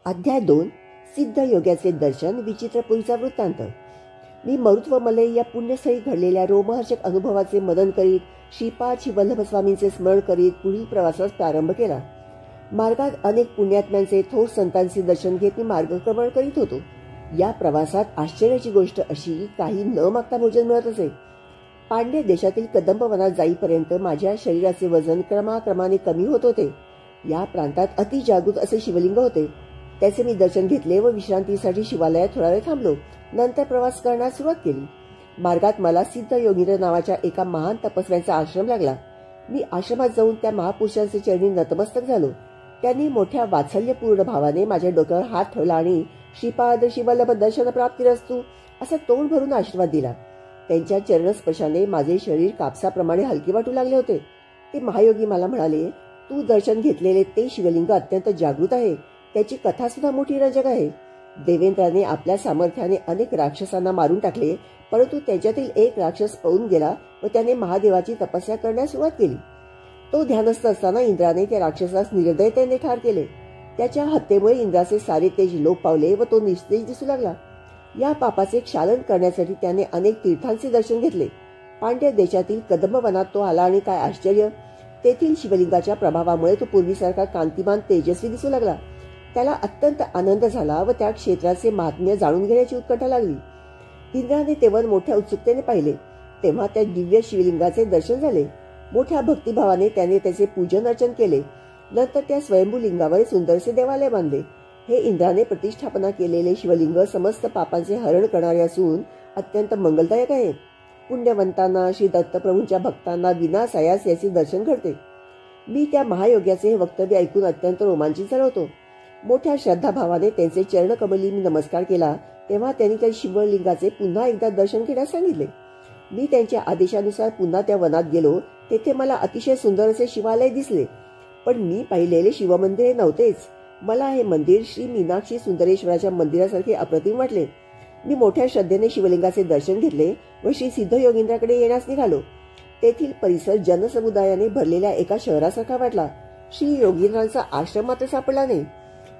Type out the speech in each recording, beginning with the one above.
अध्याय 2 सिद्ध योग्याचे दर्शन विचित्रपुरीचा वृत्तांत। मी मरुत व मलई या पुण्यस्थळी घडलेल्या रोमहर्षक अनुभवाचे मनन करीत श्रीपाद श्री वल्लभ स्वामींचे स्मरण करीत पुढील प्रवासास प्रारंभ केला। मार्गात अनेक पुण्यात्म्यांचे थोर संतांचे दर्शन घेत मी मार्गक्रमण करीत होतो। या प्रवासात आश्चर्याची गोष्ट अशी की काही न मागता भोजन मिळत असे। पांड्य देशातील कदंब वनात जाईपर्यंत माझ्या शरीराचे वजन क्रमाक्रमाने कमी होत होते। या प्रांतात अति जागृत असे शिवलिंग होते। त्याचे मी दर्शन घेतले व विश्रांतीसाठी शिवालयात थोडा वेळ थांबलो। नंतर प्रवास करण्यास सुरुवात केली। मार्गात मला सिद्ध योगींद्र नावाच्या एका महान तपस्व्याचा आश्रम लागला। मी आश्रमात जाऊन त्या महापुरुषांचे चरणी नतमस्तक झालो। त्यांनी मोठ्या वात्सल्यपूर्ण भावाने माझ्या डोक्यावर हात ठेवला आणि श्रीपाद श्री वल्लभ दर्शन प्राप्तिरस्तु असा तोंड भरून आशीर्वाद दिला। त्यांच्या चरणस्पर्शाने माझे शरीर कापसाप्रमाणे हलके वाटू लागले होते। ते महायोगी मला म्हणाले, तू दर्शन घेतलेले ते शिवलिंग अत्यंत जागृत आहे। त्याची कथा सुद्धा मोठी रंजक आहे। देवेंद्राने आपल्या सामर्थ्याने अनेक राक्षसांना मारून टाकले, परंतु त्याच्यातील एक राक्षस पळून गेला व त्याने महादेवाची तपस्या करण्यास सुरुवात केली। तो ध्यानस्थ असताना इंद्राने त्या राक्षसास निर्दयतेने ठार केले। त्याच्या हत्येमुळे इंद्राचे सारे तेज लोप पावले व तो निस्तेज दिसू लागला। या पापाचे क्षालन करण्यासाठी त्याने अनेक तीर्थांचे दर्शन घेतले। पांड्य देशातील कदंब वनात तो आला आणि काय आश्चर्य, तेथील शिवलिंगाच्या प्रभावामुळे तो पूर्वीसारखा कांतिमान तेजस्वी दिसू लागला। त्याला अत्यंत आनंद झाला व त्या क्षेत्राचे महात्म्य जाणून घेण्याची उत्कंठा लागली। इंद्राने तेव्हा मोठ्या उत्सुकतेने पाहिले, तेव्हा त्या दिव्य शिवलिंगाचे दर्शन झाले। मोठ्या भक्तिभावाने त्याने त्याचे पूजन अर्चन केले। नंतर त्या स्वयंभू लिंगावर सुंदरसे देवालय बांधले। हे इंद्राने प्रतिष्ठापना केलेले शिवलिंग समस्त पापांचे हरण करणारे असून अत्यंत मंगलदायक आहे। पुण्यवंतांना श्री दत्तप्रभूंच्या भक्तांना विनासायास याचे दर्शन घडते। मी त्या महायोग्याचे हे वक्तव्य ऐकून अत्यंत रोमांचित झालो होतो। मोठ्या श्रद्धाभावाने त्यांचे चरणकमली मी नमस्कार केला, तेव्हा त्यांनी त्या शिवलिंगाचे पुन्हा एकदा दर्शन घेण्यास सांगितले। मी त्यांच्या आदेशानुसार पुन्हा त्या वनात गेलो। तेथे मला अतिशय सुंदर असे शिवालय दिसले, पण मी पाहिलेले शिवमंदिर हे नव्हतेच। मला हे मंदिर श्री मीनाक्षी सुंदरेश्वराच्या मंदिरासारखे अप्रतिम वाटले। मी मोठ्या श्रद्धेने शिवलिंगाचे दर्शन घेतले व श्री सिद्ध योगींद्राकडे येण्यास निघालो। तेथील परिसर जनसमुदायाने भरलेल्या एका शहरासारखा वाटला। श्री योगींद्रांचा आश्रम मात्र सापडला नाही।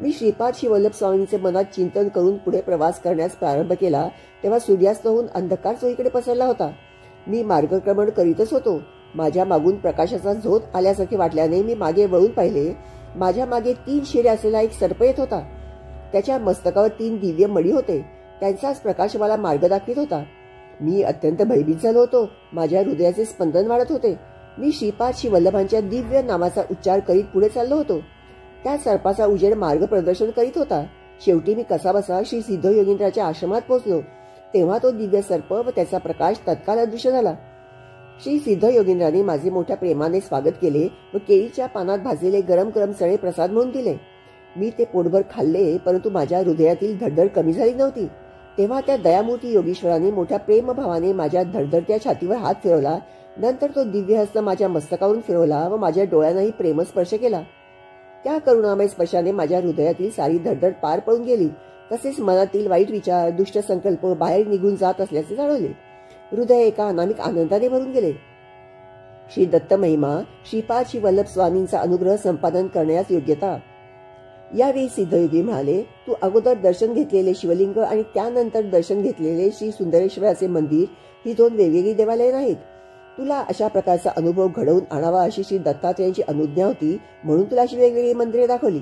मी श्रीपाद श्री वल्लभ स्वामींचे मनात चिंतन करून पुढे प्रवास करण्यास प्रारंभ केला, तेव्हा सूर्यास्त होऊन अंधकार चोहीकडे पसरला होता। मी मार्गक्रमण करीतच होतो। माझ्या मागून प्रकाशाचा झोत आल्यासारखे वाटल्याने मी मागे वळून पाहिले। माझ्या मागे 3 शिरे असलेला एक सर्प येत होता। त्याच्या मस्तकावर 3 दिव्य मणी होते। त्यांचाच प्रकाश मला मार्ग दाखवित होता। मी अत्यंत भयभीत झालो होतो। माझ्या हृदयाचे स्पंदन वाढत होते। मी श्रीपाद श्री वल्लभांच्या दिव्य नामाचा उच्चार करीत पुढे चाललो होतो। त्या सर्पाचा उजेड मार्ग प्रदर्शन करीत होता। शेवटी मी कसाबसा श्री सिद्ध योगींद्राच्या आश्रमात पोहोचलो, तेव्हा तो दिव्य सर्प व त्याचा प्रकाश तत्काळ अदृश्य झाला। श्री सिद्ध योगींद्रांनी माझे मोठ्या प्रेमाने स्वागत केले व केळीच्या पानात भाजलेले गरम गरम चणे प्रसाद म्हणून दिले। मी ते पोटभर खाल्ले, परंतु माझ्या हृदयातील धडधड कमी झाली नव्हती। तेव्हा त्या दयामूर्ती योगीश्वरांनी मोठ्या प्रेमभावाने माझ्या धडधडत्या छातीवर हात फिरवला। नंतर तो दिव्य हस्त माझ्या मस्तकावरून फिरवला व माझ्या डोळ्यांनाही प्रेमस्पर्श केला। त्या करुणामय स्पर्शाने माझ्या हृदयातील सारी धडधड पार पडून गेली। तसेच मनातील वाईट विचार, दुष्ट संकल्प बाहेर निघून जात असल्याचे जाणवले। हृदय एका अनामिक आनंदाने भरून गेले। श्री दत्त महिमा, श्रीपाद श्री वल्लभ स्वामींचा अनुग्रह संपादन करण्यास योग्यता। यावेळी सिद्धयोगी म्हणाले, तू अगोदर दर्शन घेतलेले शिवलिंग आणि त्यानंतर दर्शन घेतलेले श्री सुंदरेश्वराचे मंदिर ही 2 वेगवेगळी देवालये नाहीत। तुला अशा प्रकारचा अनुभव घडवून आणावा अशी श्री दत्तात्रयांची अनुज्ञा होती, म्हणून तुला अशी वेगवेगळी मंदिरे दाखवली।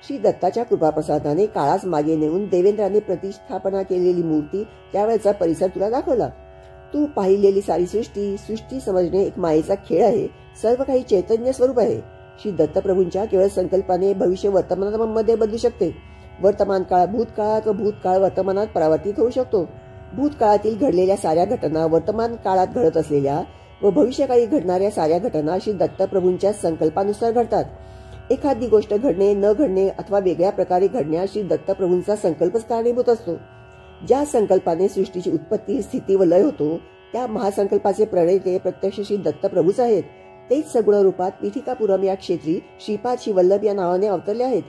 श्री दत्ताच्या कृपाप्रसादाने काळास मागे नेऊन देवेंद्राने प्रतिष्ठापना केलेली मूर्ती, त्यावेळचा परिसर तुला दाखवला। तू पाहिलेली सारी सृष्टी समजणे एक मायेचा खेळ आहे। सर्व काही चैतन्य स्वरूप आहे। श्री दत्तप्रभूंच्या केवळ संकल्पाने भविष्य वर्तमानामध्ये बदलू शकते। वर्तमान काळ भूतकाळात व भूतकाळ वर्तमानात परावर्तित होऊ शकतो। भूतकाळातील घडलेल्या साऱ्या घटना वर्तमान काळात घडत असलेल्या व भविष्यकाळी घडणाऱ्या साऱ्या घटना श्री दत्तप्रभूंच्या संकल्पानुसार घडतात। एखादी गोष्ट घडणे न घडणे अथवा वेगळ्या प्रकारे घडण्यास श्री दत्तप्रभूंचा संकल्पच कारणीभूत असतो। ज्या संकल्पाने सृष्टीची उत्पत्ती, स्थिती व लय होतो, त्या महासंकल्पाचे प्रणेते प्रत्यक्ष श्री दत्तप्रभूच आहेत। तेच सगुण रूपात पीठिकापुरम या क्षेत्री श्रीपाद श्री वल्लभ या नावाने अवतरले आहेत।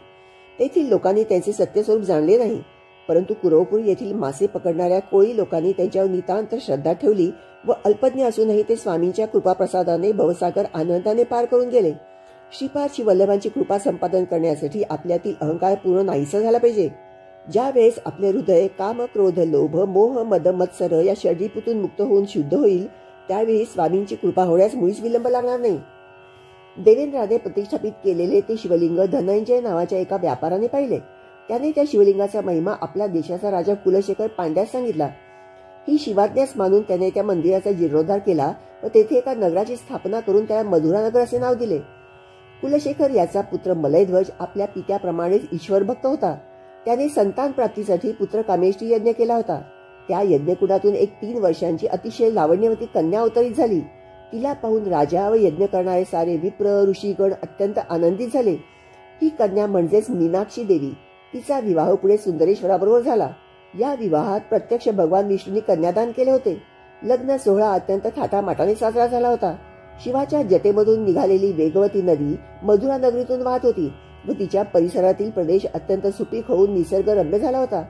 तेथील लोकांनी त्यांचे सत्यस्वरूप जाणले नाही, परंतु कुरवपूर येथील मासे पकडणाऱ्या कोळी लोकांनी त्यांच्यावर नितांत श्रद्धा ठेवली व अल्पज्ञ असूनही ते स्वामींच्या कृपाप्रसादाने भवसागर आनंदाने पार करून गेले। श्रीपाद वल्लभांची कृपा संपादन करण्यासाठी आपल्यातील अहंकार पूर्ण नाहीसा झाला पाहिजे. ज्या वेळेस आपले हृदय काम, क्रोध, लोभ, मोह, मद, मत्सर या षडरिपूतून मुक्त होऊन शुद्ध होईल, त्यावेळी स्वामींची कृपा होण्यास मुळीच विलंब लागणार नाही. देवेंद्राने प्रतिष्ठापित केलेले ते शिवलिंग धनंजय नावाच्या एका व्यापाराने पाहिले. त्याने त्या शिवलिंगाचा महिमा आपल्या देशाचा राजा कुलशेखर पांड्यास सांगितला. ही शिवाज्ञास मानून त्याने त्या मंदिराचा जीर्णोद्धार केला व तेथे एका नगराची स्थापना करून त्याला मधुरानगर असे नाव दिले. कुलशेखर याचा पुत्र मलयध्वज आपल्या पित्याप्रमाणेच ईश्वर भक्त होता. त्याने संतान प्राप्तीसाठी पुत्र कामेष्टी यज्ञ केला होता. त्या यज्ञकुंडातून एक 3 वर्षांची अतिशय लावण्यवती कन्या अवतरित झाली. तिला पाहून राजा व यज्ञ करणारे सारे विप्र ऋषीगण अत्यंत आनंदित झाले. ही कन्या म्हणजेच मीनाक्षी देवी. तिचा विवाह पुढे सुंदरेश्वराबरोबर झाला. या विवाहात प्रत्यक्ष भगवान विष्णूंनी कन्यादान केले होते. लग्न सोहळा अत्यंत थाटामाटाने साजरा झाला होता. शिवाच्या जटेमधून निघालेली वेगवती नदी मधुरा नगरीतून वाहत होती व तिच्या परिसरातील प्रदेश अत्यंत सुपीक होऊन निसर्गरम्य झाला होता.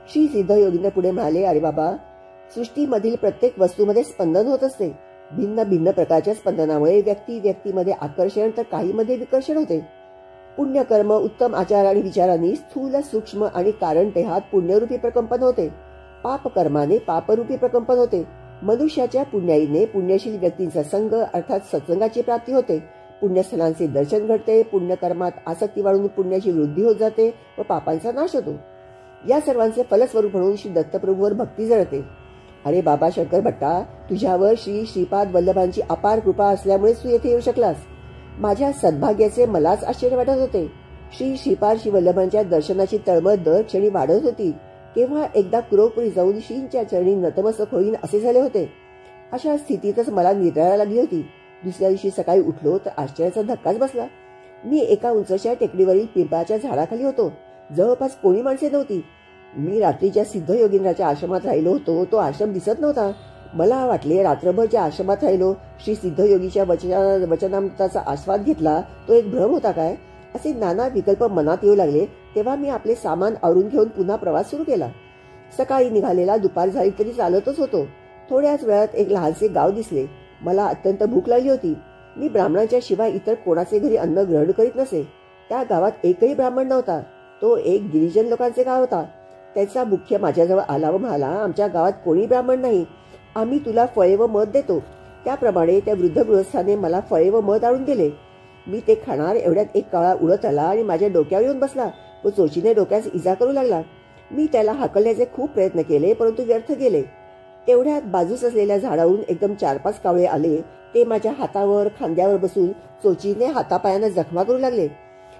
श्री सिद्ध योगींद्र पुढे म्हणाले, अरे बाबा, सृष्टीमधील प्रत्येक वस्तूमध्ये स्पंदन होत असते. भिन्न भिन्न प्रकारच्या स्पंदनामुळे व्यक्तीमध्ये आकर्षण तर काहीमध्ये विकर्षण होते. पुण्यकर्म, उत्तम आचार आणि विचारांनी स्थूल, सूक्ष्म आणि कारणतेहात पुण्यरूपी प्रकंपन होते. पापकर्माने पापरूपी प्रकंपन होते. मनुष्याच्या पुण्याईने पुण्यशील व्यक्तींचा संग अर्थात सत्संगाची प्राप्ती होते. पुण्यस्थलांचे दर्शन घडते. पुण्यकर्मात आसक्ती वाढून पुण्याची वृद्धी होत जाते व पापांचा नाश होतो. या सर्वांचे फलस्वरूप म्हणून श्री दत्तप्रभूवर भक्ती जळते. अरे बाबा शंकर भट्टा, तुझ्यावर श्रीपाद वल्लभांची अपार कृपा असल्यामुळेच तू येथे येऊ शकलास. माझ्या सद्भाग्याचे मलाच आश्चर्य वाटत होते. श्रीपाद वल्लभांच्या दर्शनाची तळमळ दर क्षणी वाढत होती. केव्हा एकदा कुरवपुरी जाऊन श्रींच्या चरणी नतमस्तक होईन असे झाले होते. अशा स्थितीतच मला निद्रा लागली होती. दुसऱ्या दिवशी सकाळी उठलो तर आश्चर्याचा धक्काच बसला. मी एका उंचशा टेकडीवरील पिंपळाच्या झाडाखाली होतो. जवळपास कोणी माणसे नव्हती. मी रात्रीच्या सिद्ध योगींद्राच्या आश्रमात राहिलो होतो. तो आश्रम दिसत नव्हता. मला वाटले रात्रभर ज्या आश्रमात राहिलो, श्री सिद्ध योगीच्या वचनामृताचा आस्वाद घेतला, तो एक भ्रम होता काय, असे नाना विकल्प मनात येऊ लागले. तेव्हा मी आपले सामान आवरून घेऊन पुन्हा प्रवास सुरू केला. सकाळी निघालेला दुपार झाली तरी चालतच होतो. थोड्याच वेळात एक लहानसे गाव दिसले. मला अत्यंत भूक लागली होती. मी ब्राह्मणांच्या शिवाय इतर कोणाचे घरी अन्न ग्रहण करीत नसे. त्या गावात एकही ब्राह्मण नव्हता. तो एक गिरिजन लोकांचे गाव होता. त्याचा मुख्य माझ्याजवळ आला व म्हणाला, आमच्या गावात कोणी ब्राह्मण नाही. आम्ही तुला फळे व मध देतो. त्याप्रमाणे त्या वृद्ध गृहस्थाने मला फळे व मध आणून दिले. मी ते खाणार एवढ्यात एक कावळा उडत आला आणि माझ्या डोक्यावर येऊन बसला व चोचीने डोक्यास इजा करू लागला. मी त्याला हाकलण्याचे खूप प्रयत्न केले, परंतु व्यर्थ गेले. तेवढ्यात बाजूस असलेल्या झाडावरून एकदम 4-5 कावळे आले. ते माझ्या हातावर, खांद्यावर बसून चोचीने हातापायांना जखमा करू लागले.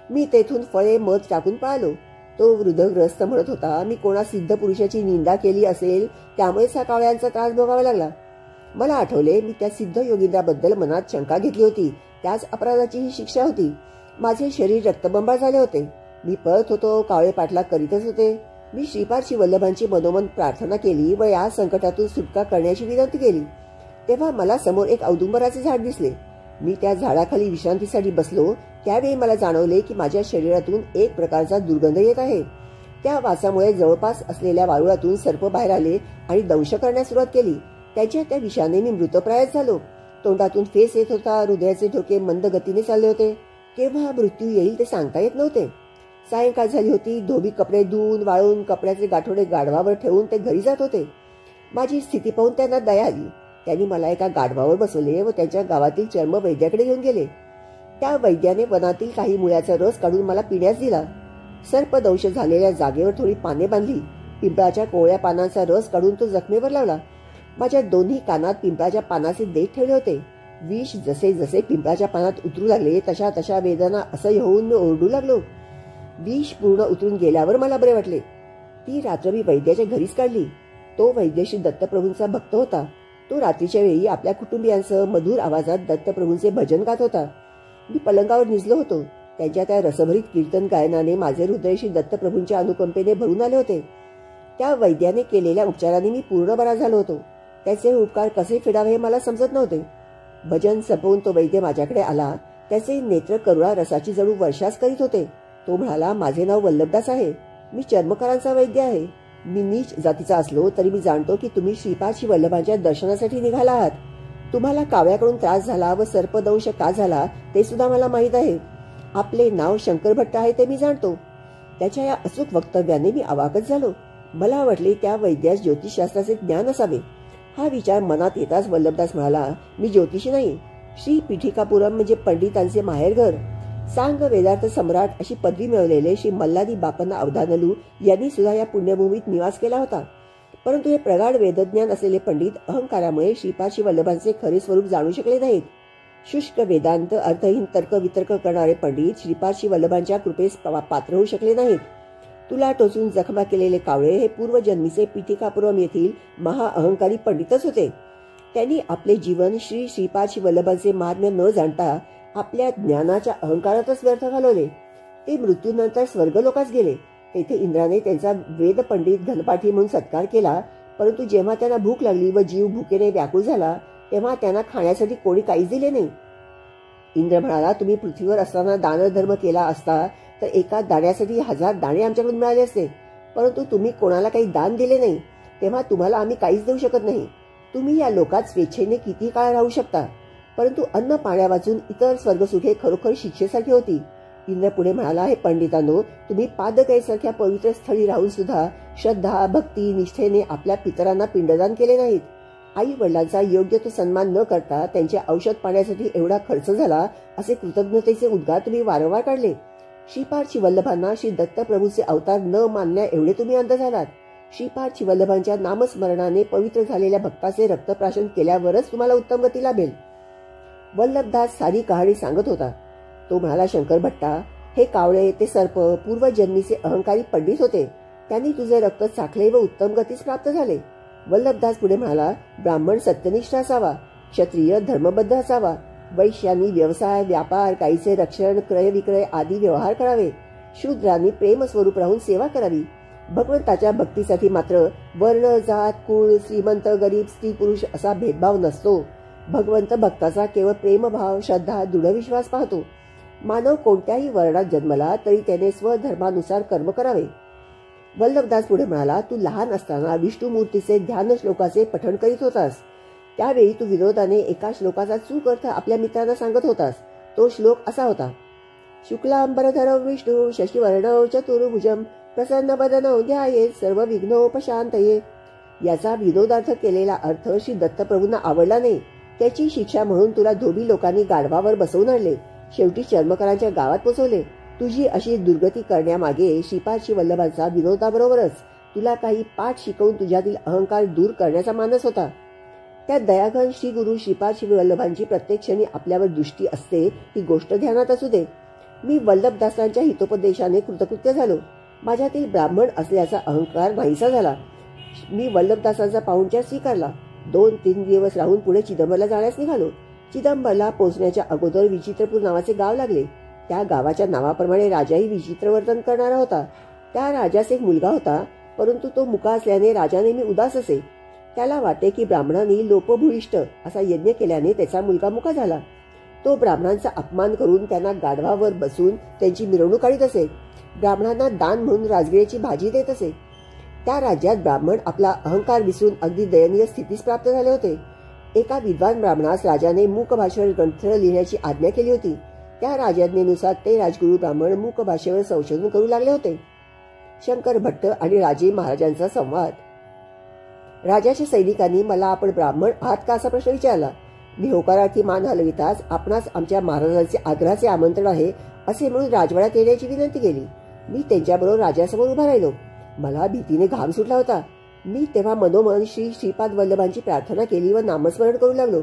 मी तेथून फळे मध टाकून पळालो. तो वृद्ध ग्रस्त म्हणत होता, मी कोणा सिद्ध पुरुषाची निंदा केली असेल त्यामुळेच हा कावळ्यांचा त्रास भोगावा लागला. मला आठवले, मी त्या सिद्ध योगींद्राबद्दल मनात शंका घेतली होती. त्याच अपराधाची ही शिक्षा होती. माझे शरीर रक्तबंबाळ झाले होते. मी पळत होतो. कावळे पाठलाग करीतच होते. मी श्रीपाद वल्लभांची मनोमन प्रार्थना केली व या संकटातून सुटका करण्याची विनंती केली. तेव्हा मला समोर एक औदुंबराचे झाड दिसले. मी त्या झाडाखाली विश्रांतीसाठी बसलो. त्यावेळी मला जाणवले की माझ्या शरीरातून एक प्रकारचा दुर्गंध येत आहे. त्या वासामुळे जवळपास असलेल्या वारुळातून सर्प बाहेर आले आणि दंश करण्यास सुरुवात केली. त्याच्या त्या विषाने मी मृतप्रायच झालो. तोंडातून फेस येत होता. हृदयाचे ठोके मंद गतीने चालले होते. केव्हा मृत्यू येईल ते सांगता येत नव्हते. सायंकाळ झाली होती. धोबी कपडे धुवून वाळून कपड्याचे गाठोडे गाढवावर ठेवून ते घरी जात होते. माझी स्थिती पाहून त्यांना दया आली. त्यांनी मला एका गाढवावर बसवले व त्यांच्या गावातील चर्म वैद्याकडे घेऊन गेले. त्या वैद्याने वनातील काही मुळ्याचा रस काढून मला पिण्यास दिला. सर्पदंश झालेल्या जागेवर थोडी पाने बांधली. पिंपळाच्या कोवळ्या पानांचा रस काढून तो जखमेवर लावला. माझ्या दोन्ही कानात पिंपळाच्या पानाचे देठ ठेवले होते. विष जसे जसे पिंपळाच्या पानात उतरू लागले तशा तशा वेदना असह्य होऊन मी ओरडू लागलो. विष पूर्ण उतरून गेल्यावर मला बरे वाटले. ती रात्र मी वैद्याच्या घरीच काढली. तो वैद्य श्री दत्तप्रभूंचा भक्त होता. तो रात्रीच्या वेळी आपल्या कुटुंबियांसह मधुर आवाजात दत्तप्रभूंचे भजन गात होता. मी पलंगावर निजलो होतो. त्यांच्या त्या रसभरीत कीर्तन गायनाने माझे हृदय श्री दत्तप्रभूंच्या अनुकंपेने भरून आले होते. त्या वैद्याने केलेल्या उपचाराने मी पूर्ण बरा झालो होतो. त्याचे उपकार कसे फेडावे हे मला समजत नव्हते. भजन संपवून तो वैद्य माझ्याकडे आला. त्याचे नेत्र करुणा रसाची जणू वर्षास करीत होते. तो म्हणाला, माझे नाव वल्लभदास आहे. मी चर्मकारांचा वैद्य आहे. मी नीच जातीचा असलो तरी मी जाणतो की तुम्ही श्रीपाद वल्लभांच्या दर्शनासाठी निघाला आहात. तुम्हाला कावळ्याकडून त्रास झाला व सर्पदंश का झाला ते सुद्धा मला माहीत आहे. आपले नाव शंकर भट्ट आहे ते मी जाणतो. त्याच्या या अचूक वक्तव्याने मी अवाकच झालो. मला वाटले त्या वैद्यास ज्योतिषशास्त्राचे ज्ञान असावे. हा विचार मनात येताच वल्लभदास म्हणाला, मी ज्योतिषी नाही. श्री पीठिकापुरम म्हणजे पंडितांचे माहेरघर. सांग वेदार्थ सम्राट अशी पदवी मिळवलेले श्री मल्हारी बापन्ना अवधानलू यांनी सुद्धा या पुण्यभूमीत निवास केला होता. परंतु हे प्रगाढ वेदज्ञान असलेले पंडित अहंकारामुळे श्रीपाद वल्लभांचे खरे स्वरूप जाणू शकले नाहीत. शुष्क वेदांत अर्थहीन तर्कवितर्क करणारे पंडित श्रीपाद वल्लभांच्या कृपेस पात्र होऊ शकले नाहीत. तुला टोचून जखमा केलेले कावळे हे पूर्वजन्मीचे पीठिकापुरम येथील महाअहंकारी पंडितच होते. त्यांनी आपले जीवन श्री श्रीपाद वल्लभांचे महात्म्य न जाणता आपल्या ज्ञानाच्या अहंकारातच व्यर्थ घालवले. ते मृत्यूनंतर स्वर्गलोकास गेले. तेथे इंद्राने त्यांचा वेद पंडित घनपाठी म्हणून सत्कार केला. परंतु जेव्हा त्यांना भूक लागली व जीव भुकेने व्याकुळ झाला तेव्हा त्यांना खाण्यासाठी कोणी काहीच दिले नाही. इंद्र म्हणाला, तुम्ही पृथ्वीवर असताना दानधर्म केला असता तर एका दाण्यासाठी 1000 दाणे आमच्याकडून मिळाले असते. परंतु तुम्ही कोणाला काही दान दिले नाही, तेव्हा तुम्हाला आम्ही काहीच देऊ शकत नाही. तुम्ही या लोकात स्वेच्छेने किती काळ राहू शकता. परंतु अन्न पाण्या वाचून इतर स्वर्गसुखे खरोखर शिक्षेसाठी होती. इंद्र पुढे म्हणाला, हे पंडितांनो, तुम्ही पादगयसारख्या पवित्र स्थळी राहून सुद्धा श्रद्धा भक्ती निष्ठेने आपल्या पितरांना पिंडदान केले नाहीत. आई वडिलांचा योग्य तो सन्मान न करता त्यांच्या औषध पाण्यासाठी एवढा खर्च झाला असे कृतज्ञतेचे उद्गार तुम्ही वारंवार काढले. श्रीपाद वल्लभांना श्री दत्तप्रभूचे अवतार न मानण्या एवढे तुम्ही अंध झालात. श्रीपाद वल्लभांच्या नामस्मरणाने पवित्र झालेल्या भक्ताचे रक्तप्राशन केल्यावरच तुम्हाला उत्तम गती लाभेल. वल्लभदास सारी कहाणी सांगत होता. तो म्हणाला, शंकर भट्टा, हे कावळे ते सर्प पूर्वजन्मीचे अहंकारी पंडित होते. त्यांनी तुझे रक्त चाखले व उत्तम गतीस प्राप्त झाले. वल्लभदास पुढे म्हणाला, ब्राह्मण सत्यनिष्ठ असावा, क्षत्रिय धर्मबद्ध असावा, वैश्यांनी व्यवसाय व्यापार गायीचे रक्षण क्रय विक्रय आदी व्यवहार करावे, शूद्रांनी प्रेम स्वरूप राहून सेवा करावी. भगवंताच्या भक्तीसाठी मात्र वर्ण जात कुळ श्रीमंत गरीब स्त्री पुरुष असा भेदभाव नसतो. भगवंत भक्ताचा केवळ प्रेमभाव श्रद्धा दृढ विश्वास पाहतो. मानव कोणत्याही वर्णात जन्मला तरी त्याने स्वधर्मानुसार कर्म करावे. वल्लभदास पुढे म्हणाला, तू लहान असताना विष्णुमूर्तीचे ध्यान श्लोकाचे पठण करीत होतास. त्यावेळी तू विनोदाने एका श्लोकाचा चूक अर्थ आपल्या मित्रांना सांगत होतास. तो श्लोक असा होता, शुक्लांबरधरं विष्णू शशिवर्णौ चतुर्भुजं प्रसन्नवदनौ ध्यायेत् सर्व विघ्नोपशांतये. याचा विनोदार्थ केलेला अर्थ श्री दत्तप्रभूंना आवडला नाही. त्याची शिक्षा म्हणून तुला धोबी लोकांनी गाढवावर बसवून आणले. शेवटी चर्मकारांच्या गावात पोचवले. तुझी अशी दुर्गती करण्यामागे श्रीपाद वल्लभांचा विनोदाबरोबरच तुला काही पाठ शिकवून तुझ्यातील अहंकार दूर करण्याचा मानस होता. त्या दयाघन श्री गुरु श्रीपाद वल्लभांची प्रत्येक क्षणी आपल्यावर दृष्टी असते ही गोष्ट ध्यानात असू दे. मी वल्लभदासांच्या हितोपदेशाने कृतकृत्य झालो. माझ्यातील ब्राह्मण असल्याचा अहंकार नाहीसा झाला. मी वल्लभदासांचा पाहुणचार स्वीकारला. 2-3 दिवस राहून पुढे चिदंबरला जाण्यास निघालो. चिदंबरला पोहोचण्याच्या अगोदर विचित्रपूर नावाचे गाव लागले. त्या गावाच्या नावाप्रमाणे राजाही विचित्र वर्तन करणारा होता. त्या राजास एक मुलगा होता, परंतु तो मुका असल्याने राजा नेहमी उदास असे. त्याला वाटे की ब्राह्मणांनी लोपभूयिष्ट असा यज्ञ केल्याने त्याचा मुलगा मुका झाला. तो ब्राह्मणांचा अपमान करून त्यांना गाढवावर बसून त्यांची मिरवणूक काढीत असे. ब्राह्मणांना दान म्हणून राजगिऱ्याची भाजी देत असे. त्या राज्यात ब्राह्मण आपला अहंकार विसरून अगदी दयनीय स्थितीस प्राप्त झाले होते. एका विद्वान ब्राह्मणास राजाने मूक भाषेवर ग्रंथ लिहिण्याची आज्ञा केली होती. त्या राजाज्ञेनुसार ते राजगुरू ब्राह्मण मूक भाषेवर संशोधन करू लागले होते. शंकर भट्ट आणि राजे महाराजांचा संवाद. राजाच्या सैनिकांनी मला आपण ब्राह्मण आहात का असा प्रश्न विचारला. मी होकारार्थी मान हलविताच आपणास आमच्या महाराजांचे आग्रहाचे आमंत्रण आहे असे म्हणून राजवाड्यात येण्याची विनंती केली. मी त्यांच्याबरोबर राजासमोर उभा राहिलो. मला भीतीने घाम सुटला होता. मी तेव्हा मनोमन श्री श्रीपाद वल्लभांची प्रार्थना केली व नामस्मरण करू लागलो.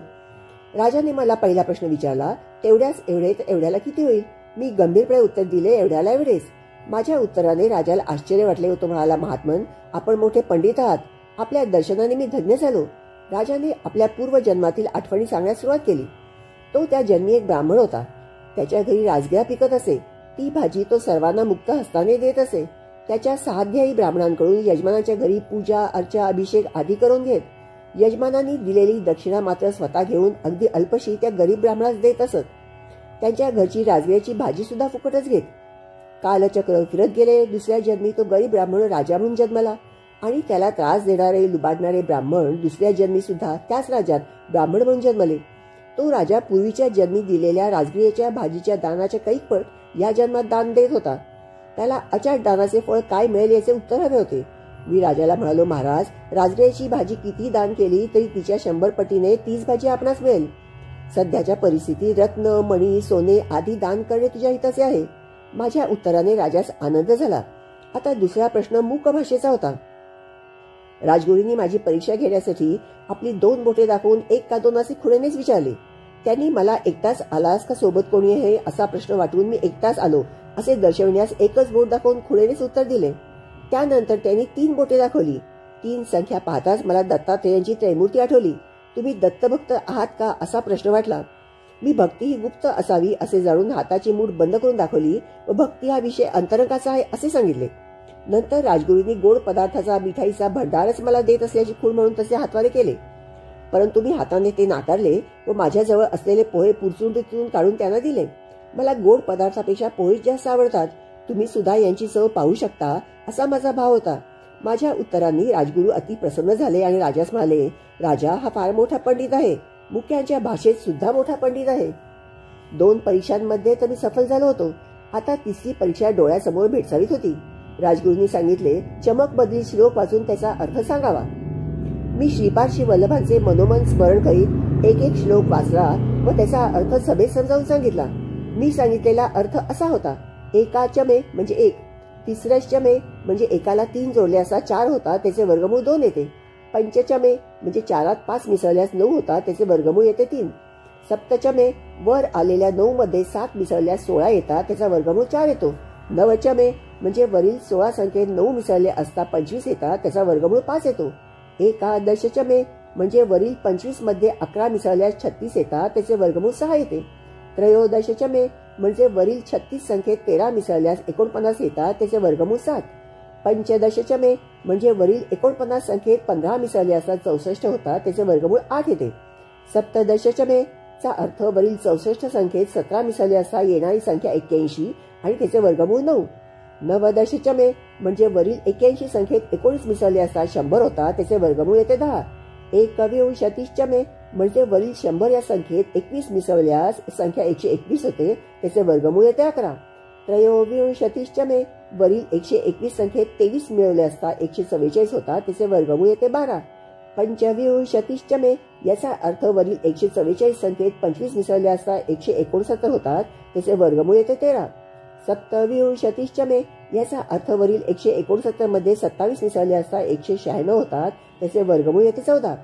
राजाने मला पहिला प्रश्न विचारला, तेवढ्याच एवढे तर एवढ्याला किती होईल? मी गंभीरपणे उत्तर दिले, एवढ्याला एवढेच. माझ्या उत्तराने राजाला आश्चर्य वाटले. तो म्हणाला, महात्मन, आपण मोठे पंडित आहात. आपल्या दर्शनाने मी धन्य झालो. राजाने आपल्या पूर्वजन्मातील आठवणी सांगण्यास सुरुवात केली. तो त्या जन्मी एक ब्राह्मण होता. त्याच्या घरी राजगिरा पिकत असे. ती भाजी तो सर्वांना मुक्त हस्ताने देत असे. त्याच्या साध्यायी ब्राह्मणांकडून यजमानाच्या घरी पूजा अर्चा अभिषेक आदी करून घेत. यजमानांनी दिलेली दक्षिणा मात्र स्वतः घेऊन अगदी अल्पशी त्या गरीब ब्राह्मणास देत असत. त्यांच्या घरची राजगिऱ्याची भाजी सुद्धा फुकटच घेत. कालचक्र फिरत गेले. दुसऱ्या जन्मी तो गरीब ब्राह्मण राजा म्हणून जन्मला. आणि त्याला त्रास देणारे लुबाडणारे ब्राह्मण दुसऱ्या जन्मी सुद्धा त्याच राज्यात ब्राह्मण म्हणून जन्मले. तो राजा पूर्वीच्या जन्मी दिलेल्या राजगिरीच्या भाजीच्या दानाचे कैक पट या जन्मात दान देत होता. त्याला अचाट दानाचे फळ काय मिळेल याचे उत्तर हवे होते. मी राजाला म्हणालो, महाराज, राजगिरीची भाजी किती दान केली तरी तिच्या 100 पटीने तीच भाजी आपणास मिळेल. सध्याच्या परिस्थितीत रत्न, मणी, सोने आदी दान करणे तुझ्या हिताचे आहे. माझ्या उत्तराने राजास आनंद झाला. आता दुसरा प्रश्न मूक भाषेचा होता. राजगुरूंनी माझी परीक्षा घेण्यासाठी आपली 2 बोटे दाखवून 1 का 2 असे खुणेनेच विचारले. त्यांनी मला एकटाच आलास का सोबत कोणी आहे असा प्रश्न वाटून मी एकटाच आलो असे दर्शविण्यास एकच बोट दाखवून खुणेनेच उत्तर दिले. त्यानंतर त्यांनी 3 बोटे दाखवली. 3 संख्या पाहताच मला दत्तात्रेयांची त्रैमूर्ती आठवली. तुम्ही दत्तभक्त आहात का असा प्रश्न वाटला. मी भक्ती ही गुप्त असावी असे जाणून हाताची मूठ बंद करून दाखवली व भक्ती हा विषय अंतरंगाचा आहे असे सांगितले. नंतर राजगुरूंनी गोड पदार्थाचा मिठाईचा भंडारच मला देत असल्याची खूण म्हणून तसे हातवारे केले. परंतु मी हाताने ते नाकारले व माझ्याजवळ असलेले पोहे पुरचुंडीतून काढून त्यांना दिले. मला गोड पदार्थापेक्षा पोहेच जास्त आवडतात. तुम्ही सुद्धा यांची चव पाहू शकता असा माझा भाव होता. माझ्या उत्तरांनी राजगुरू अति प्रसन्न झाले आणि राजास म्हणाले, राजा हा फार मोठा पंडित आहे. मुख्यांच्या भाषेत सुद्धा मोठा पंडित आहे. 2 परीक्षांमध्ये तर मी सफल झालो होतो. आता 3री परीक्षा डोळ्यासमोर भेडसावीत होती. राजगुरूंनी सांगितले, चमक बदली श्लोक वाचून त्याचा अर्थ सांगावा. मी श्रीपाद श्री वल्लभांचे मनोमन स्मरण करीत एक श्लोक वाचला व त्याचा अर्थ सभेत समजावून सांगितला. मी सांगितलेला अर्थ असा होता, एकाचमे म्हणजे 1, तिसरश्चमे म्हणजे एकाला 3 जोडले असता 4 होता, त्याचे वर्गमूळ 2 येते. पंचचमे म्हणजे 4त 5 मिसळल्यास 9 होता, त्याचे वर्गमूळ येते 3. सप्तचमे वर आलेल्या 9 मध्ये 7 मिसळल्यास 16 येतात, त्याचा वर्गमूळ 4 येतो. नवचमे म्हणजे वरील 16 संख्येत 9 मिसळले असता 25 येतात, त्याचा वर्गमूळ 5 येतो. एकादशचमे म्हणजे वरील 25 मध्ये 11 मिसळल्यास 36 येतात, त्याचे वर्गमूळ 6 येते. त्रयोदशचमे म्हणजे वरील 36 संख्येत 13 मिसळल्यास 49 येतात, त्याचे वर्गमूळ 7. पंचदशचमे म्हणजे वरील 49 संख्येत 15 मिसळले असता 64 होतात, त्याचे वर्गमूळ 8 येते. सप्तदशचमे चा अर्थ वरील 64 संख्येत 17 मिसळले असता येणारी संख्या 81 आणि त्याचे वर्गमूळ 9. नवदशचमे म्हणजे वरील 81 संख्येत 19 मिसळले असता 100 होतात, त्याचे वर्गमूळ येते 10. एकविंशतिश्चमे म्हणजे वरील 100 या संख्येत 21 मिसळल्यास संख्या 121 होते, त्याचे वर्गमूळ येते 11. त्रयोविंशतिश्चमे वरील 121 संख्येत 23 मिळवले असता 144 होता, त्याचे वर्गमूळ येते 12. पंचविंशतिश्चमे याचा अर्थ वरील 144 संख्येत 25 मिसळले असता 169 होतात, त्याचे वर्गमूळ येते 13. सप्तविंशतिश्चमे याचा अर्थ वरील 169 मध्ये 27 मिसळले असता 196 होतात, त्याचे वर्गमूळ येते 14.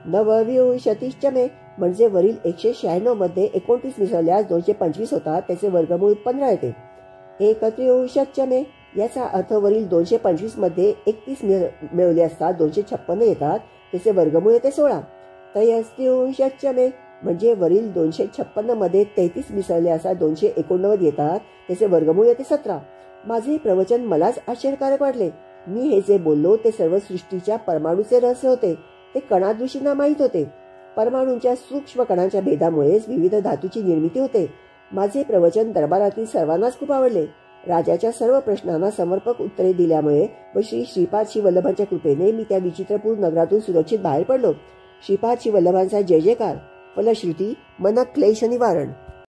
नवविंशतिश्चमे म्हणजे वरील 196 मध्ये 29 मिसळल्यास 225 होतात, त्याचे वर्गमूळ 15 येते. एकत्रिंशतचमे याचा अर्थ वरील 225 मध्ये 31 मिळवले असता 256 येतात, त्याचे वर्गमूळ येते 16. त्रयस्त्रिंशतचमे म्हणजे वरील 256 मध्ये 33 मिसळले असता 289 येतात, त्याचे वर्गमूळ येते 17. माझे प्रवचन मलाच आश्चर्यकारक वाटले. मी हे जे बोललो ते सर्व सृष्टीच्या परमाणूचे रहस्य होते. ते कणादृष्टींना माहीत होते. परमाणूंच्या सूक्ष्म कणांच्या भेदामुळेच विविध धातूची निर्मिती होते. माझे प्रवचन दरबारातील सर्वांनाच खूप आवडले. राजाच्या सर्व प्रश्नांना समर्पक उत्तरे दिल्यामुळे व श्रीपाद श्री वल्लभांच्या कृपेने मी त्या विचित्रपूर नगरातून सुरक्षित बाहेर पडलो. श्रीपाद श्री वल्लभांचा जय जयकार. फलश्रुती मन क्लेश निवारण.